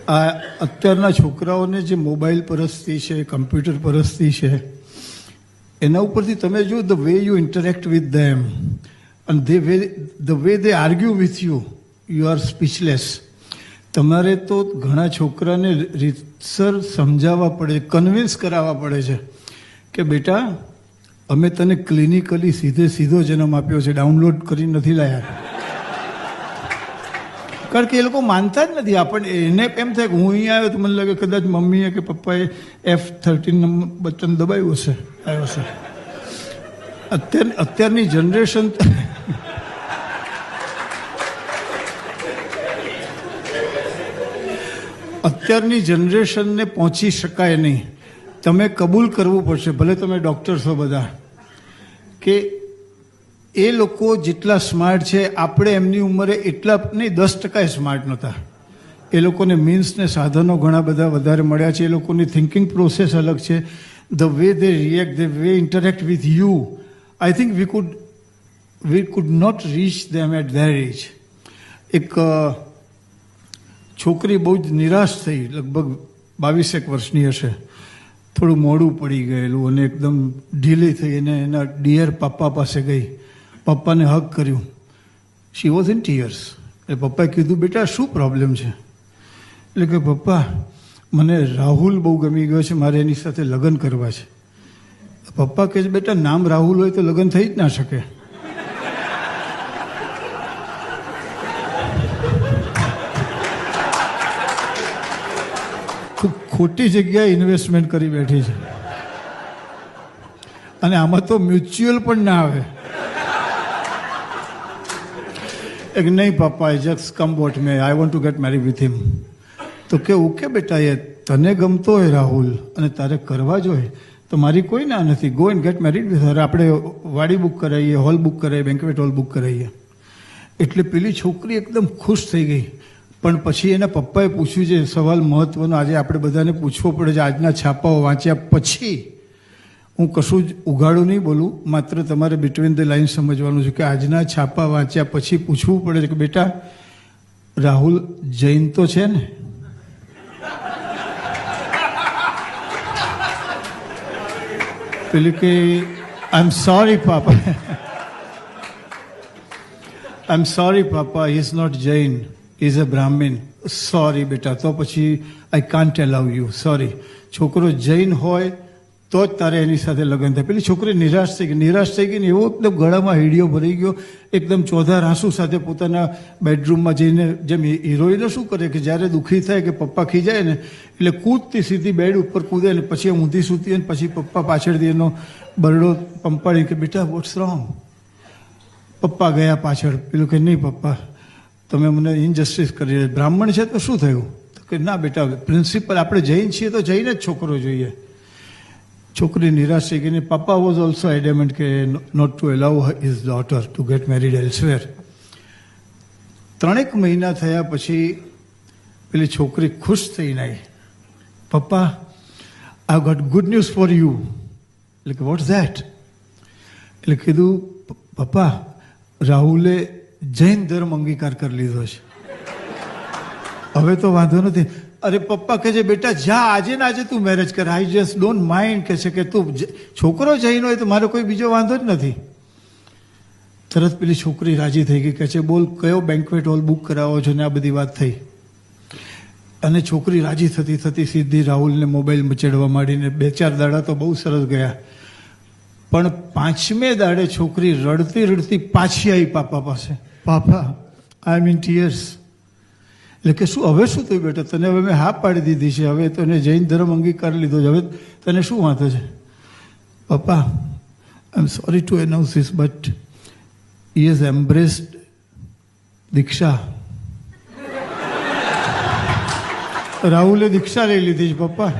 આ અત્યારના છોકરાઓને જે મોબાઈલ પરસ્તી છે, કમ્પ્યુટર પરસ્તી છે, એના ઉપરથી તમે જો the way you interact with them અને the way they argue with you are speechless. તમારે તો ઘણા છોકરાને રીતસર સમજાવવા પડે, કન્વિન્સ કરાવવા પડે છે કે બેટા અમે તને ક્લિનિકલી સીધો જન્મ આપ્યો છે, ડાઉનલોડ કરી નથી લાયા. કારણ કે એ લોકો માનતા જ નથી. આપણને એને એમ થાય કે હું અહીંયા આવ્યો તો મને લાગે કદાચ મમ્મીએ કે પપ્પાએ F13 બટન દબાવ્યું હશે, આવ્યો હશે. અત્યારની જનરેશન અત્યારની જનરેશનને પહોંચી શકાય નહીં. તમે કબૂલ કરવું પડશે, ભલે તમે ડૉક્ટર છો બધા, કે એ લોકો જેટલા સ્માર્ટ છે આપણે એમની ઉંમરે એટલા નહીં, 10% સ્માર્ટ નહોતા. એ લોકોને મીન્સ ને સાધનો ઘણા બધા વધારે મળ્યા છે. એ લોકોની થિંકિંગ પ્રોસેસ અલગ છે. The way they react, the way interact with you, I think we could not reach them at their edge. એક છોકરી બહુ જ નિરાશ થઈ, લગભગ 22 વર્ષની હશે, થોડું મોડું પડી ગયેલું અને એકદમ ઢીલી થઈ અને એના ડિયર પપ્પા પાસે ગઈ, પપ્પાને હગ કર્યું. She was in tears. એટલે પપ્પાએ કીધું બેટા શું પ્રોબ્લેમ છે? એટલે કે પપ્પા મને રાહુલ બહુ ગમી ગયો છે, મારે એની સાથે લગ્ન કરવા છે. પપ્પા કહે છે બેટા નામ રાહુલ હોય તો લગ્ન થઈ જ ના શકે. ખૂબ ખોટી જગ્યાએ ઇન્વેસ્ટમેન્ટ કરી બેઠી છે અને આમાં તો મ્યુચ્યુઅલ પણ ના આવે. એક નહીં પપ્પા, I just come what may, I want to get marry with him. તો કે ઓકે બેટા, એ તને ગમતો હોય રાહુલ અને તારે કરવા જોઈએ તો મારી કોઈ ના નથી. Go and gate married with her. આપણે વાડી બુક કરાવીએ, હોલ બુક કરાવીએ, બેન્ક્વેટ હોલ બુક કરાવીએ. એટલે પેલી છોકરી એકદમ ખુશ થઈ ગઈ. પણ પછી એના પપ્પાએ પૂછ્યું છે સવાલ મહત્વનો, આજે આપણે બધાને પૂછવો પડે છે. આજના છાપાઓ વાંચ્યા પછી હું કશું જ ઉઘાડું નહીં બોલું, માત્ર તમારે બિટવીન ધ લાઇન સમજવાનું છે કે આજના છાપા વાંચ્યા પછી પૂછવું પડે છે કે બેટા રાહુલ જૈન તો છે ને? પેલી કે I am sorry papa, I am sorry papa, he is not Jain, he is a Brahmin. Sorry બેટા, તો પછી I can't allow you, sorry. છોકરો જૈન હોય તો જ તારે એની સાથે લગ્ન થાય. પેલી છોકરી નિરાશ થઈ ગઈ ને એવો એકદમ ગળામાં હીડિયો ભરાઈ ગયો, એકદમ ચોધાર આંસુ સાથે પોતાના બેડરૂમમાં જઈને, જેમ હિરોઈનો શું કરે કે જ્યારે દુઃખી થાય કે પપ્પા ખીજાય ને એટલે કૂદતી સીધી બેડ ઉપર કૂદે ને પછી ઊંધી સૂતી અને પછી પપ્પા પાછળથી એનો બરડો પંપાડી કે બેટા વોટ્સ રોંગ. પપ્પા ગયા પાછળ. પેલું કે નહીં પપ્પા તમે મને ઇનજસ્ટિસ કરી, બ્રાહ્મણ છે તો શું થયું? તો કે ના બેટા, પ્રિન્સિપલ આપણે જૈન છીએ તો જઈને જ છોકરો જોઈએ. છોકરી નિરાશ થઈ ગઈ. પપ્પા વોઝ ઓલ્સો એડેમન્ટ કે not to allow his daughter to get married elsewhere. 3 મહિના થયા પછી પેલી છોકરી ખુશ થઈને આવી. પપ્પા I got good news for you. એટલે કે વોટ્સ ધેટ? એટલે કીધું પપ્પા રાહુલે જૈન ધર્મ અંગીકાર કરી લીધો છે, હવે તો વાંધો નથી. અરે પપ્પા કહે છે બેટા જા આજે ને આજે તું મેરેજ કર, આઈ જસ્ટ ડોન્ટ માઇન્ડ. કહે છે કે તું છોકરો જૈન હોય તો મારો કોઈ બીજો વાંધો જ નથી. તરત પેલી છોકરી રાજી થઈ ગઈ. કહે છે બોલ કયો બેન્ક્વેટ હોલ બુક કરાવો છો? ને આ બધી વાત થઈ અને છોકરી રાજી થતી થતી સીધી રાહુલને મોબાઈલ મચેડવા માંડીને 2-4 દાડા તો બહુ સરસ ગયા. પણ 5મે દાડે છોકરી રડતી રડતી પાછી આવી પાપા પાસે. પાપા આઈ એમ ઇન ટીયર્સ. એટલે કે શું હવે શું થયું બેટા? તને હવે મેં હા પાડી દીધી છે, હવે તને જૈન ધર્મ અંગીકાર લીધો છે, હવે તને શું વાંધો છે? Papa I am sorry to announce this but he has embraced diksha. રાહુલે દીક્ષા લઈ લીધી છે પપ્પા.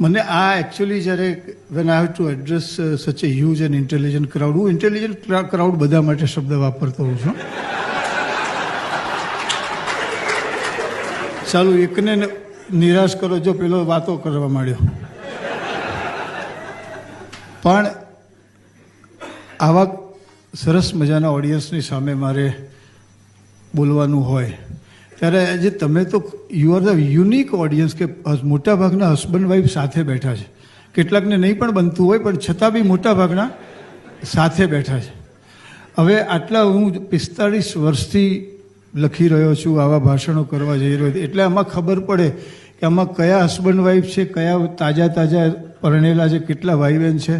મને આ એકચ્યુઅલી જ્યારે when I have to address such a huge and intelligent crowd, હું ઇન્ટેલિજન્ટ ક્રાઉડ બધા માટે શબ્દ વાપરતો હોઉં છું. ચાલો એકને નિરાશ કરો, જો પેલો વાતો કરવા માંડ્યો. પણ આવા સરસ મજાના ઓડિયન્સની સામે મારે બોલવાનું હોય ત્યારે આજે તમે તો you are the unique audience કે મોટાભાગના હસબન્ડ વાઈફ સાથે બેઠા છે. કેટલાકને નહીં પણ બનતું હોય પણ છતાં બી મોટાભાગના સાથે બેઠા છે. હવે આટલા હું 45 વર્ષથી લખી રહ્યો છું, આવા ભાષણો કરવા જઈ રહ્યો છું, એટલે આમાં ખબર પડે કે આમાં કયા હસબન્ડ વાઈફ છે, કયા તાજા પરણેલા છે, કેટલા ભાઈ બહેન છે.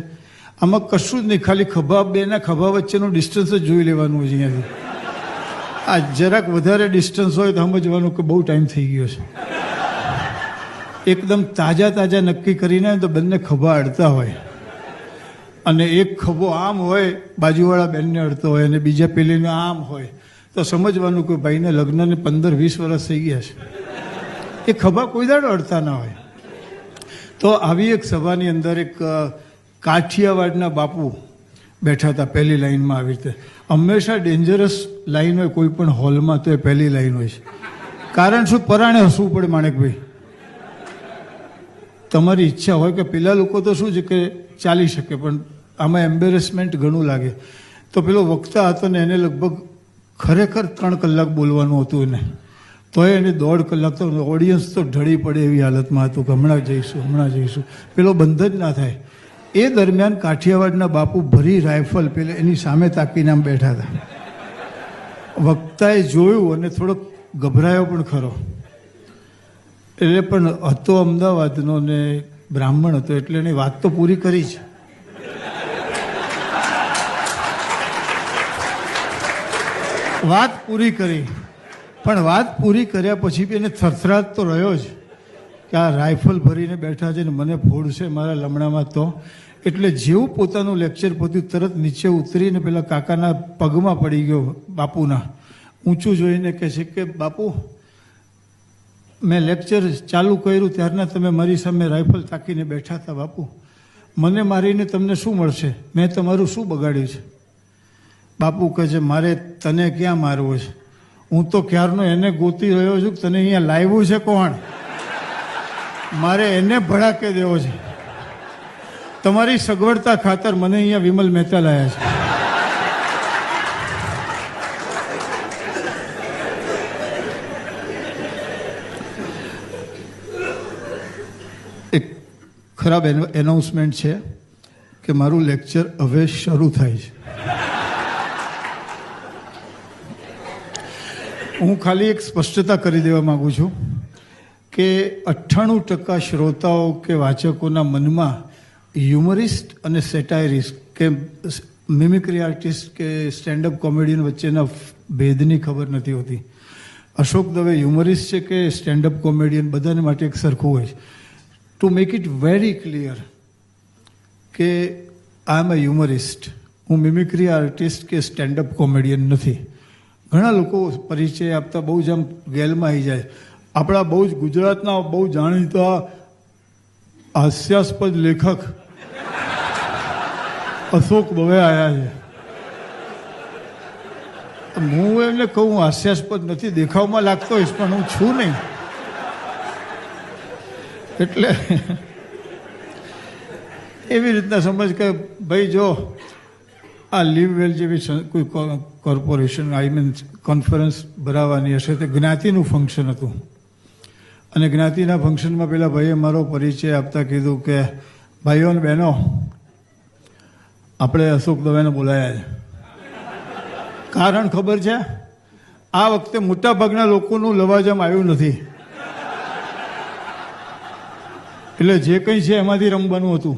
આમાં કશું જ નહીં, ખાલી બેના ખભા વચ્ચેનું ડિસ્ટન્સ જ જોઈ લેવાનું હોય છે. અહીંયાથી આ જરાક વધારે ડિસ્ટન્સ હોય તો સમજવાનું કે બહુ ટાઈમ થઈ ગયો છે. એકદમ તાજા નક્કી કરીને તો બંને ખભા અડતા હોય અને એક ખભો આમ હોય બાજુવાળા બેનને અડતો હોય અને બીજા પેલીને આમ હોય તો સમજવાનું કે ભાઈને લગ્નને 15-20 વર્ષ થઈ ગયા છે. એ ખભા કોઈ દાડો અડતા ના હોય. તો આવી એક સભાની અંદર એક કાઠિયાવાડના બાપુ બેઠા હતા પહેલી લાઈનમાં. આવી રીતે હંમેશા ડેન્જરસ લાઈન હોય કોઈ પણ હોલમાં તો એ પહેલી લાઈન હોય છે. કારણ શું? પરાણે હસવું પડે માણેકભાઈ. તમારી ઈચ્છા હોય કે પેલા લોકો તો શું છે કે ચાલી શકે પણ આમાં એમ્બેરેસમેન્ટ ઘણું લાગે. તો પેલો વક્તા હતો ને એને લગભગ ખરેખર 3 કલાક બોલવાનું હતું એને, તોય એને 1.5 કલાક તો ઓડિયન્સ તો ઢળી પડે એવી હાલતમાં હતું કે હમણાં જઈશું. પેલો બંધ જ ના થાય. એ દરમિયાન કાઠિયાવાડના બાપુ ભરી રાઇફલ પેલે એની સામે તાકીને આમ બેઠા હતા. વક્તાએ જોયું અને થોડોક ગભરાયો પણ ખરો. એટલે પણ હતો અમદાવાદનો ને બ્રાહ્મણ હતો એટલે એની વાત તો પૂરી કરી છે. વાત પૂરી કરી, પણ વાત પૂરી કર્યા પછી બી એને થરથરાટ તો રહ્યો જ કે આ રાઇફલ ભરીને બેઠા છે ને મને ફોડશે મારા લમણામાં. તો એટલે જેવું પોતાનું લેક્ચર પત્યું તરત નીચે ઉતરીને પેલા કાકાના પગમાં પડી ગયો બાપુના. ઊંચું જોઈને કહે છે કે બાપુ, મેં લેક્ચર ચાલુ કર્યું ત્યારના તમે મારી સામે રાઇફલ તાકીને બેઠા હતા. બાપુ, મને મારીને તમને શું મળશે? મેં તમારું શું બગાડ્યું છે? બાપુ કહે છે મારે તને ક્યાં મારવો છે? હું તો ક્યારનો એને ગોતી રહ્યો છું. તને અહીંયા લાવ્યું છે કોણ? મારે એને ભડાકે દેવો છે. તમારી સગવડતા ખાતર મને અહીંયા વિમલ મહેતા લાયા છે. એક ખરાબ એનાઉન્સમેન્ટ છે કે મારું લેક્ચર હવે શરૂ થાય છે. હું ખાલી એક સ્પષ્ટતા કરી દેવા માગું છું કે 98% શ્રોતાઓ કે વાચકોના મનમાં હ્યુમરિસ્ટ અને સેટાયરિસ્ટ કે મિમિક્રી આર્ટિસ્ટ કે સ્ટેન્ડઅપ કોમેડિયન વચ્ચેના ભેદની ખબર નથી હોતી. અશોક દવે હ્યુમરિસ્ટ છે કે સ્ટેન્ડઅપ કોમેડિયન બધાને માટે એક સરખું હોય છે. To make it very clear કે આઈ એમ અ હ્યુમરિસ્ટ. હું મિમિક્રી આર્ટિસ્ટ કે સ્ટેન્ડઅપ કોમેડિયન નથી. ઘણા લોકો પરિચય આપતા બહુ જ આમ ગેલમાં આવી જાય. આપણા બહુ જ ગુજરાતના બહુ જાણીતા હાસ્યાસ્પદ લેખક અશોક દવે આવ્યા છે. હું એમને કહું હાસ્યાસ્પદ નથી, દેખાવમાં લાગતો હોઈશ પણ હું છું નહીં. એટલે એવી રીતના સમજ કે ભાઈ જો આ લીવવેલ જેવી કોઈ કોર્પોરેશન કોન્ફરન્સ ભરાવાની હશે તે જ્ઞાતિનું ફંક્શન હતું અને જ્ઞાતિના ફંક્શનમાં પેલા ભાઈએ મારો પરિચય આપતા કીધું કે ભાઈઓ અને બહેનો, આપણે અશોક દવેને બોલાયા છે. કારણ ખબર છે? આ વખતે મોટાભાગના લોકોનું લવાજમ આવ્યું નથી એટલે જે કંઈ છે એમાંથી રમવાનું હતું.